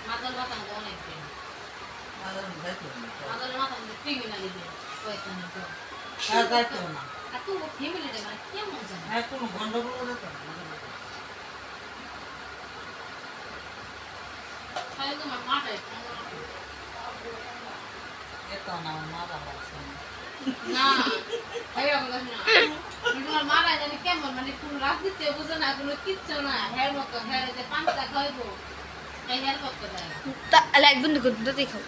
মাদল বাতাম অনেক দিন মাদল মাতাম ক্রিমিনালি দিন কয়েকদিন তো আর যাইতো না আর তো ফ্যামিলি রে মানে কেমন জানো আর কোনো গন্ডগোল হতো না তাহলে তোমার মাটাই এত না মা বাবা আছে না এরকম কথা না তোমার মারা জানি কেমন মানে কোনো রাজনীতি বুঝে না কোনো কিচ্ছু না হের মতো হের যে পাঁচটা খাইবো এই হের করতে যায় তাহলে একদিন দেখো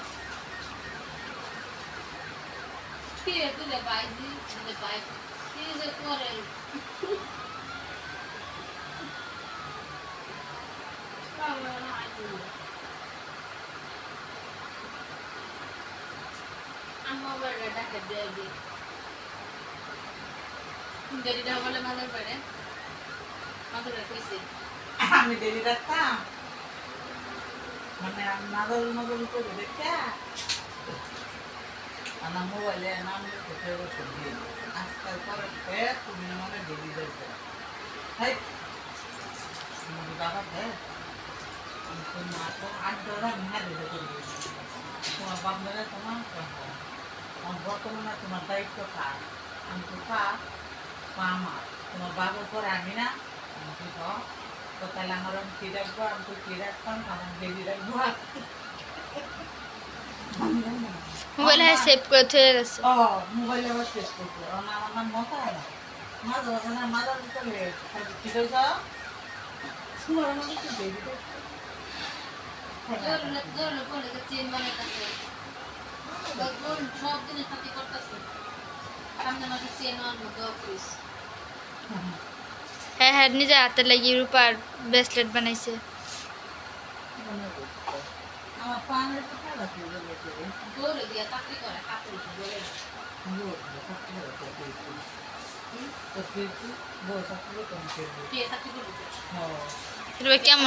ফিরে তুলে বাইজি তুলে বাই কি যে করে আমার বাড়িটা ডাকে দেবি দেরিটা বলে মাদার বাড়ি মাদার কইছে আমি দেরি রাখতাম মানে নাগল নগল করে দেখে আমার মোবাইলে নাম লিখে বসে দিয়ে আজকাল পরে তুমি আমাকে দেরি দিয়েছে হাই আমার বাবা দেয় মা তো 8 ডলার মেহা দিতে করবে তোমার বাপ মেরে তোমার বর্তমানে তোমার দায়িত্ব কার আমি তো আমার তোমার বাবার পরে আমি না আমি তো তাহলে আমার আমি কি রাখবো আমি তো কি রাখতাম আমার বেবি রাখবো মোবাইলে সেভ করে থয়ে গেছে ও মোবাইলে আবার শেষ করতে আমার নাম মতা না মাঝে মাঝে না মাঝে চলে কি করছ তোমার আমাকে কি বেবি জোর বলে যে চেন বানাইতেছে জোর সব জিনিস সাথে করতেছে সামনে মাসে চেন আনবো তো অফিস হ্যাঁ হ্যাঁ নিজে হাতে লাগিয়ে রূপার ব্রেসলেট বানাইছে আমার পানের তো খারাপ হয়ে গেল জোরে দিয়া চাকরি করে কাপড় জোরে তো বউ চাকরি করতে কে চাকরি করবে রূপা কেমন